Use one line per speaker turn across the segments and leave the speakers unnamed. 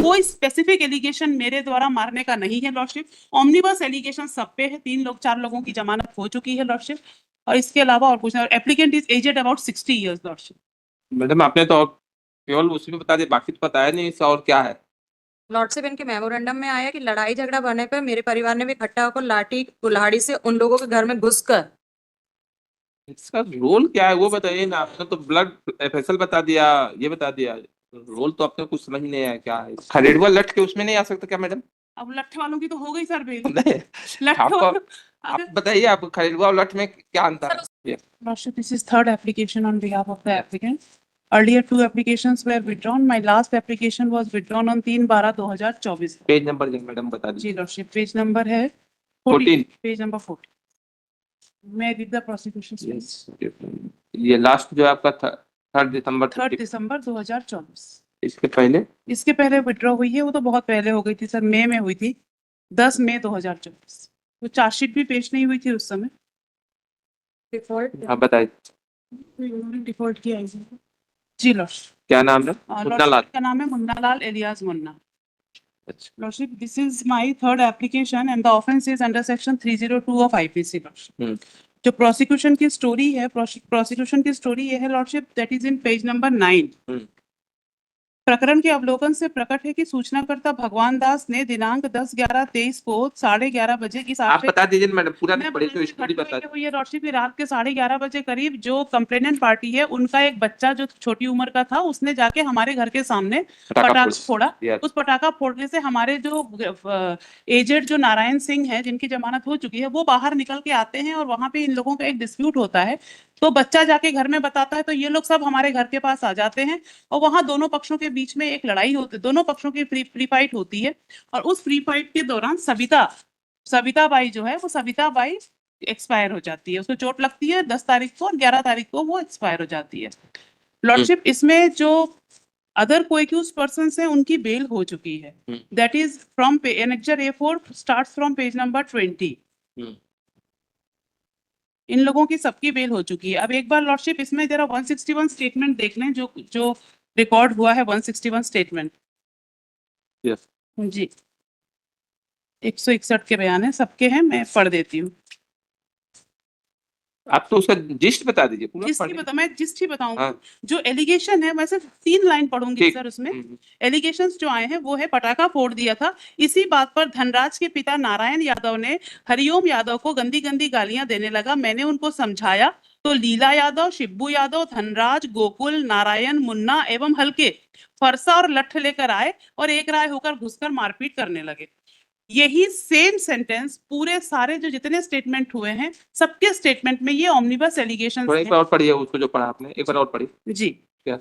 कोई specific allegation मेरे द्वारा मारने का नहीं है लॉर्डशिप। ऑमनिबस एलिगेशन सब पे है, 4 लोगों की जमानत हो चुकी है लॉर्डशिप, और इसके अलावा और कुछ नहीं। Applicant is aged about 60 years lordship.
Madam आपने तो केवल उसी में बता दिया, बाकी तो बताया नहीं इसका और क्या है।
लॉर्डशिप इनके मेमोरेंडम में आया कि लड़ाई झगड़ा बनने पर मेरे परिवार ने भी इकट्ठा होकर लाठी कुल्हाड़ी से उन लोगों के घर में घुसकर।
इसका रोल क्या है वो बताइए ना। आपने तो ब्लड फैसल बता दिया, ये बता दिया, रोल तो आपने कुछ समझ नहीं आया क्या है। खरीदवा लट के उसमें नहीं आ सकता क्या मैडम?
अब लट्ठे वालों की तो हो गई सर बेल।
नहीं,
लट्ठे
आपको
वालों
आप बताइए, आप खरीदवा और लट में क्या अंतर है?
Lordship, this is third application on behalf of the applicant. Earlier 2 applications were withdrawn. My last application was withdrawn on 3/12/2024.
Page number madam बता
जी
दीजिए।
लॉर्डशिप, पेज नंबर है
14।
Page number 14। मैं read the prosecution statement.
ये last जो है आपका 3 दिसंबर
3 दिसंबर 2024।
इसके पहले
विड्रॉ हुई है, वो तो बहुत पहले हो गई थी सर, मई में हुई थी, 10 मई 2024। वो चार्जशीट भी पेश नहीं हुई थी उस समय।
डिफॉल्ट
हाँ बताइए।
डिफॉल्ट किया है जी लॉर्डशिप।
क्या नाम है? मुन्ना लाल
का नाम है मुन्ना लाल एलियास मुन्ना।
अच्छा।
Lordship, this is my third application and the offence is under section 302 of IPC lordship. जो प्रोसिक्यूशन की स्टोरी है, प्रोसिक्यूशन की स्टोरी ये है lordship, that is in page number 9। प्रकरण के अवलोकन से प्रकट है कि सूचनाकर्ता भगवान दास ने दिनांक 10/11/23 को 11:30 बजे की
आप बता दीजिए मैडम, पूरा नहीं पढ़ी तो स्टोरी बता
दीजिए। ये लॉर्डशिप रात के 11:30 बजे करीब जो कंप्लेनेंट पार्टी है उनका एक बच्चा जो छोटी उम्र का था, उसने जाके हमारे घर के सामने पटाखा फोड़ा। उस पटाखा फोड़ने से हमारे जो एजेड जो नारायण सिंह है, जिनकी जमानत हो चुकी है, वो बाहर निकल के आते हैं और वहां पे इन लोगों का एक डिस्प्यूट होता है। तो बच्चा जाके घर में बताता है, तो ये लोग सब हमारे घर के पास आ जाते हैं और वहां दोनों पक्षों के बीच में एक लड़ाई होती है, दोनों पक्षों की फ्री फाइट होती है। और उस फ्री फाइट के दौरान सविता बाई जो है, वो सविता बाई एक्सपायर हो जाती है। उसको चोट लगती है 10 तारीख को और 11 तारीख को वो एक्सपायर हो जाती है लॉर्डशिप। इसमें जो अदर कोएक्यूज्ड पर्संस हैं उनकी बेल हो चुकी है। That is from annexure A4 starts from page number 20। इन लोगों की सबकी बेल हो चुकी है। अब एक बार लॉर्डशिप इसमें जरा 161 स्टेटमेंट देख लें, जो रिकॉर्ड हुआ है 161 स्टेटमेंट।
यस
जी 161 के बयान है, सबके हैं, मैं पढ़ देती हूँ।
आप तो उसका जिस्ट बता दीजिए पूरा।
मैं जिस्ट ही बताऊंगा।
हाँ।
जो एलिगेशन है, मैं सिर्फ 3 लाइन पढ़ूंगी सर उसमें। एलिगेशंस जो आए हैं वो है, पटाखा फोड़ दिया था, इसी बात पर धनराज के पिता नारायण यादव ने हरिओम यादव को गंदी गंदी गालियां देने लगा। मैंने उनको समझाया तो लीला यादव, शिब्बू यादव, धनराज, गोकुल, नारायण, मुन्ना एवं हल्के फरसा और लठ लेकर आए और एक राय होकर घुसकर मारपीट करने लगे। यही सेम सेंटेंस पूरे सारे जो जितने स्टेटमेंट हुए हैं, सबके स्टेटमेंट में ये ऑमनिबस एलिगेशन है।
एक बार और पढ़िए उसको जो पढ़ा आपने, एक बार और पढ़िए
जी।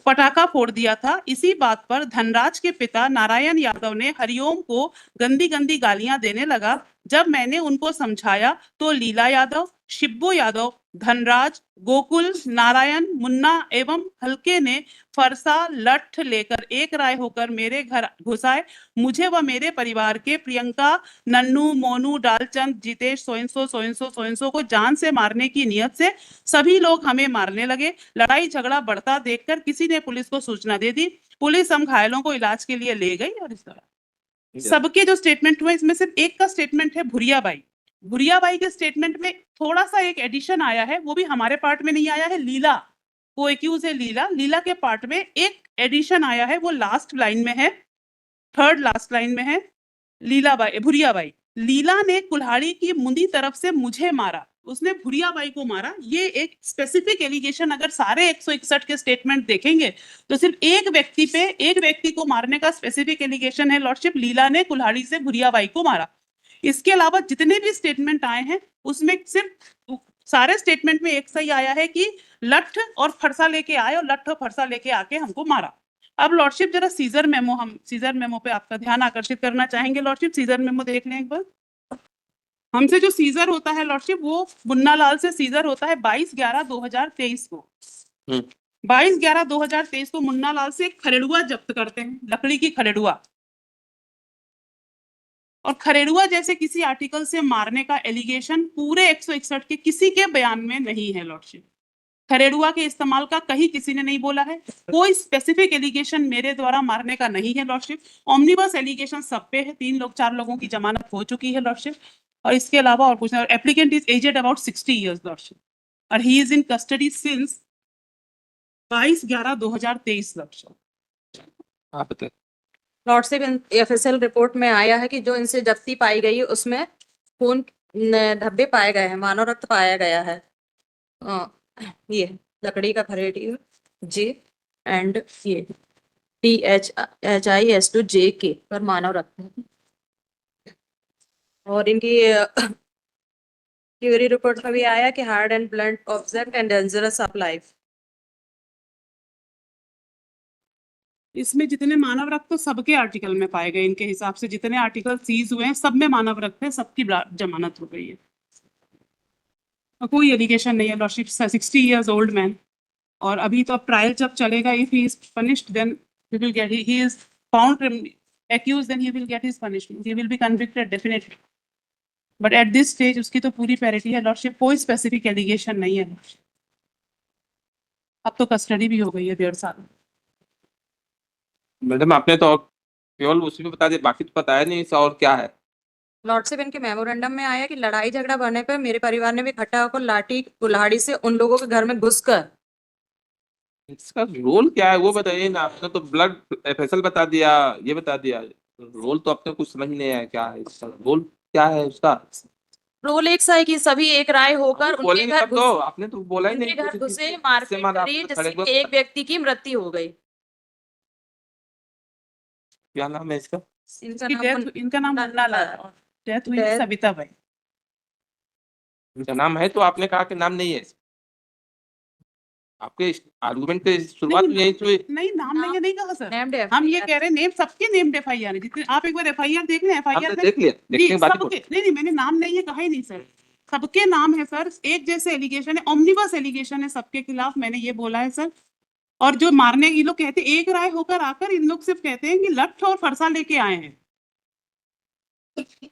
पटाखा फोड़ दिया था, इसी बात पर धनराज के पिता नारायण यादव ने हरिओम को गंदी गंदी गालियां देने लगा। जब मैंने उनको समझाया तो लीला यादव, शिब्बू यादव, धनराज, गोकुल, नारायण, मुन्ना एवं हल्के ने फरसा लठ लेकर एक राय होकर मेरे घर घुस आए। मुझे व मेरे परिवार के प्रियंका, नन्नू, मोनू, डालचंद, जितेश, सोइंसो को जान से मारने की नियत से सभी लोग हमें मारने लगे। लड़ाई झगड़ा बढ़ता देखकर किसी ने पुलिस को सूचना दे दी। पुलिस हम घायलों को इलाज के लिए ले गई। और इस तरह सबके जो स्टेटमेंट हुए, इसमें सिर्फ एक का स्टेटमेंट है भुरिया बाई के स्टेटमेंट में थोड़ा सा एक एडिशन आया है, वो भी हमारे पार्ट में नहीं आया है। लीला को एक्यूज है, लीला के पार्ट में एक एडिशन आया है, वो लास्ट लाइन में है, थर्ड लास्ट लाइन में है। भुरिया बाई, लीला ने कुल्हाड़ी की मुंदी तरफ से मुझे मारा, उसने भुरिया बाई को मारा। ये एक स्पेसिफिक एलिगेशन अगर सारे 161 के स्टेटमेंट देखेंगे तो सिर्फ एक व्यक्ति को मारने का स्पेसिफिक एलिगेशन है लॉर्डशिप, लीला ने कुल्हाड़ी से भुरिया बाई को मारा। इसके अलावा जितने भी स्टेटमेंट आए हैं उसमें सिर्फ सारे स्टेटमेंट में एक सही आया है कि लठ और फरसा लेके आए और लठ और फरसा लेके आके हमको मारा। अब लॉर्डशिप जरा सीजर मेमो पे आपका ध्यान आकर्षित करना चाहेंगे लॉर्डशिप। सीजर मेमो देख लें एक बार। हमसे जो सीजर होता है लॉर्डशिप, वो मुन्ना लाल से सीजर होता है 22/11/2023 को। 22/11/2023 को मुन्ना लाल से खरेड़ुआ जब्त करते हैं, लकड़ी की खरेड़ुआ। और खरेड़ुआ जैसे किसी आर्टिकल से मारने का एलिगेशन पूरे 161 के किसी के बयान में नहीं है लॉर्डशिप। खरेड़ुआ के इस्तेमाल का कहीं किसी ने नहीं बोला है। कोई स्पेसिफिक एलिगेशन मेरे द्वारा मारने का नहीं है लॉर्डशिप। ऑमनिबस एलिगेशन सब पे है। 4 लोगों की जमानत हो चुकी है लॉर्डशिप, और इसके अलावा और कुछ नहीं। Applicant is aged about 60 years lordship, और he is in custody since 22/11/2023 lordship.
आप बताइए।
लॉर्डशिप एफएसएल रिपोर्ट में आया है कि जो इनसे जब्ती पाई गई उसमें खून धब्बे पाए गए हैं, मानव रक्त पाया गया है। ये लकड़ी का खरेटी जे एंड ये THIS2J पर मानव रक्त है। और इनकी थ्योरी रिपोर्ट में भी आया कि hard and blunt object and dangerous of life.
इसमें जितने मानव रक्त तो सबके आर्टिकल में पाए गए, इनके हिसाब से जितने आर्टिकल सीज हुए हैं सब में मानव रक्त है, सबकी जमानत हो गई है, और कोई एलिगेशन नहीं है लॉर्डशिप। 60 ईयर्स ओल्ड मैन, और अभी तो अब ट्रायल जब चलेगा, if he is punished then he will get, he is found accused, then he will get his punishment, he will be convicted definitely, but at this stage उसकी तो पूरी parity है लॉर्डशिप, कोई स्पेसिफिक एलिगेशन नहीं है। अब तो custody भी हो गई है 1.5 साल।
मैडम आपने तो केवल उसी में बता दिया, बाकी तो बताया नहीं इसका और क्या है।
लॉर्डशिप इनके मेमोरेंडम में आया कि लड़ाई झगड़ा बढ़ने पर मेरे परिवार ने भी इकट्ठा होकर लाठी कुल्हाड़ी से उन लोगों के घर में घुसकर।
इसका रोल क्या है वो बताइए ना। आपने तो ब्लड एफएसएल बता दिया, ये बता दिया, रोल तो आपने कुछ समझ नहीं आया क्या है इसका रोल, क्या है उसका।
रोल एक सा है कि सभी एक राय होकर उनके
बोलेंगे
घर
तब तो, आपने तो बोला ही नहीं।
घर घुसे,
इससे
मारपीट
मारा
करी,
आपने
जिससे
खड़े
एक व्यक्ति की मृत्यु हो गई।
क्या नाम है इसका?
इनका नाम मुन्ना लाल, डेथ हुई है सविता भाई।
इनका नाम है तो आपने कहा कि नाम नहीं है। आपके आर्गुमेंट की शुरुआत
नहीं,
यही से
नहीं नाम नहीं है, नहीं कहा सर।
Named
हम ये
FIR
कह रहे हैं नेम सबके नेम्ड FIR है, जितने आप एक बार FIR देख लें, FIR
हमने
में
देख लिया, देखने
जी
के बाद
सबके, नहीं मैंने नाम नहीं है कहा ही नहीं सर, सबके नाम है सर, एक जैसे एलिगेशन है, ऑमनिबस एलिगेशन है सबके खिलाफ, मैंने ये बोला है सर। और जो मारने ये लोग कहते हैं एक राय होकर आकर, इन लोग सिर्फ कहते हैं कि लठ और फरसा लेके आए हैं,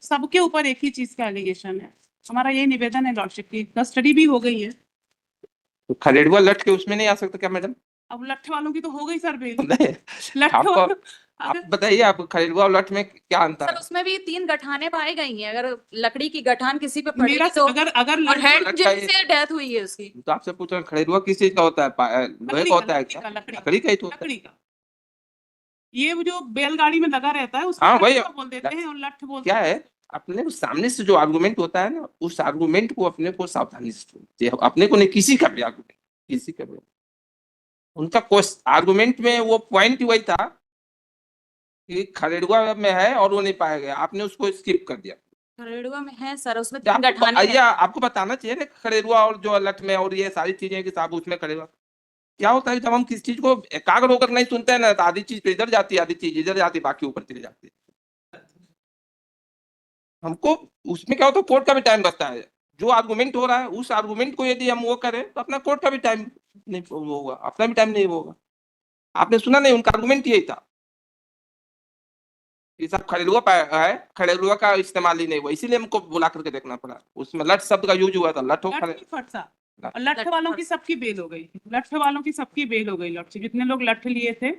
सबके ऊपर एक ही चीज का एलिगेशन है। हमारा ये निवेदन है लॉर्डशिप की, कस्टडी भी हो गई है।
तो खरेड़ुआ लट के उसमें नहीं आ सकता क्या मैडम?
अब लठ वालों की तो हो गई सर बेल।
नहीं,
लठ
आपको
वालों-
आप बताइए, आप खरेड़ुआ और लट में क्या अंतर
सर
है?
उसमें भी 3 गठाने पाई गई हैं। अगर लकड़ी की गठान किसी पे पड़ी
मेरा
तो
अगर
और
लठ-
हैंड
लट का
इंजरी से डेथ हुई है उसकी।
तो आपसे पूछ रहे हैं, खरेड़ुआ किस चीज का होता है? लोहे का होता है क्या? लकड़ी का ही तो होता है।
लकड़ी का, ये वो जो बैलगाड़ी में लगा रहता है उसको
हाँ, वही-
खरेड़ुआ बोल देते हैं और लठ बोलते
क्या
हैं।
है, अपने को सामने से जो आर्गुमेंट होता है ना, उस आर्गुमेंट को अपने को सावधानी से सुनना। अपने को नहीं, किसी का भी आर्गुमेंट, किसी का भी, उनका आर्गुमेंट में वो पॉइंट वही था कि खरेड़ुआ में है और वो नहीं पाया गया, आपने उसको स्किप कर दिया।
खरेड़ुआ में है सर, उसमें
क्या
3 गठाने हैं।
आपको बताना चाहिए ना खरेड़ुआ और जो लठ में और ये सारी चीजें कि साहब उसमें खरेड़ुआ क्या होता है। जब हम किसी चीज को एकाग्र होकर नहीं सुनते हैं ना, तो आधी चीज इधर जाती है, आधी चीज इधर जाती है, बाकी ऊपर चली जाती है। हमको उसमें क्या होता है, कोर्ट का भी टाइम बचता है। जो आर्गुमेंट हो रहा है उस आर्गुमेंट को यदि हम वो करें तो अपना कोर्ट का भी टाइम नहीं होगा, अपना भी टाइम नहीं होगा। आपने सुना नहीं, उनका आर्गुमेंट यही था कि सब खरेड़ुआ है, खरेड़ुआ का इस्तेमाल ही नहीं हुआ, इसीलिए हमको बुला करके देखना पड़ा। उसमें लठ शब्द का यूज हुआ था, लठ हो
लठ
खरे
की फरसा,
लठ।
और लठ वालों की सबकी बेल हो गई, लठ वालों की सबकी बेल हो गई, लठ से जितने लोग लठ लिए थे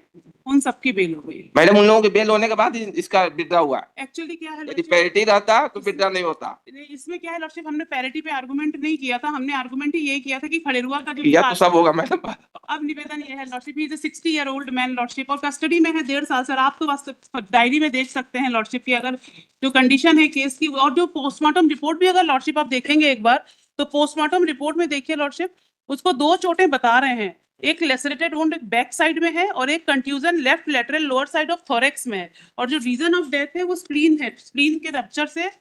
उन सबकी बेल हो गई।
मैडम उन लोगों के बेल होने के बाद ही इसका विड्रा हुआ।
एक्चुअली क्या है
यदि
लॉर्डशिप,
पैरिटी रहता तो विड्रा नहीं होता।
इसमें क्या है लॉर्डशिप, हमने पैरिटी पे आर्गुमेंट नहीं किया था, हमने आर्गुमेंट ही यही किया था कि खड़ेरुआ का जो
किया तो सब होगा मैडम।
अब निवेदन ये है lordship, he is a 60 year old man lordship, और कस्टडी में है 1.5 साल सर। आप तो वास्तव डायरी में देख सकते हैं लॉर्डशिप की, अगर जो कंडीशन है केस की, और जो पोस्टमार्टम रिपोर्ट भी अगर लॉर्डशिप आप देखेंगे एक बार, तो पोस्टमार्टम रिपोर्ट में देखिए लॉर्डशिप, उसको 2 चोटें बता रहे हैं, एक लेसरेटेड वुंड बैक साइड में है और एक contusion left lateral lower side of thorax में है, और जो रीजन ऑफ डेथ है वो स्प्लीन है, स्प्लीन के रप्चर से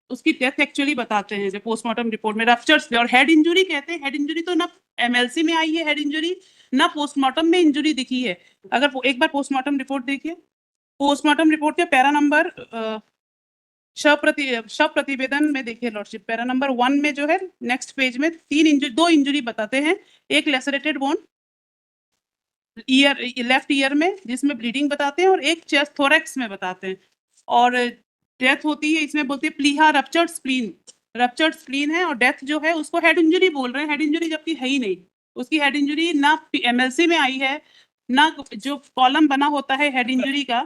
उसकी डेथ एक्चुअली बताते हैं जो पोस्टमार्टम रिपोर्ट में, रप्चर से। और हेड इंजरी कहते हैं, हेड इंजरी तो ना MLC में आई है हेड इंजरी, ना पोस्टमार्टम में इंजरी दिखी है। अगर एक बार पोस्टमार्टम रिपोर्ट देखिए, पोस्टमार्टम रिपोर्ट के पैरा नंबर शव प्रतिवेदन में देखिए लॉर्डशिप, पैरा नंबर 1 में जो है नेक्स्ट पेज में 2 इंजरी बताते हैं, एक lacerated bone year, left ear में जिसमें ब्लीडिंग बताते हैं, और एक चेस्ट थोरेक्स में बताते हैं, और डेथ होती है इसमें बोलते हैं प्लीहा रप्चर्ड स्प्लीन है, और डेथ जो है उसको हेड इंजरी बोल रहे हैं, हेड इंजरी जबकि है ही नहीं, उसकी हेड इंजरी ना एमएलसी में आई है, ना जो कॉलम बना होता है हेड इंजरी का,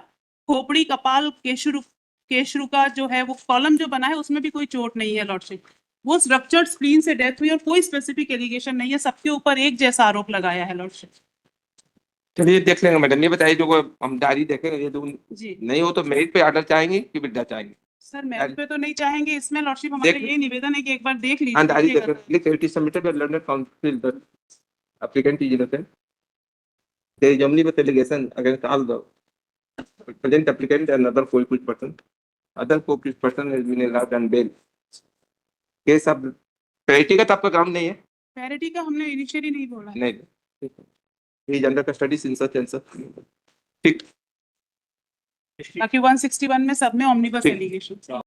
खोपड़ी कपाल केशरु का जो है वो कॉलम जो बना है उसमें भी कोई चोट नहीं है लॉर्डशिप। वो रप्चर्ड स्प्लीन से डेथ हुई और कोई स्पेसिफिक एलिगेशन नहीं है, सबके ऊपर एक जैसा आरोप लगाया है लॉर्डशिप।
चलिए देख लेंगे मैडम, ये बताइए जो हम डायरी देखेंगे, ये जो
जी
नहीं हो तो मेरिट पे ऑर्डर चाहेंगे कि विड्रा चाहेंगे?
सर, मेरिट पे तो नहीं चाहेंगे, इसमें लॉर्डशिप हमारा
देख-
यही निवेदन है कि एक बार देख
हाँ डायरी
लीजिए।
देखें, it is submitted by London council the applicant is innocent. There is omnibus allegation against all the present applicant and other co-accused person. Other co-accused person has been allowed on bail. Case अब parity का तो आपका ground नहीं है?
Parity का हमने initially नहीं बोला है।
नहीं, he is under custody in such and such. ठीक
बाकी 161 में सब में ऑमनिबस
ठीक।
एलिगेशन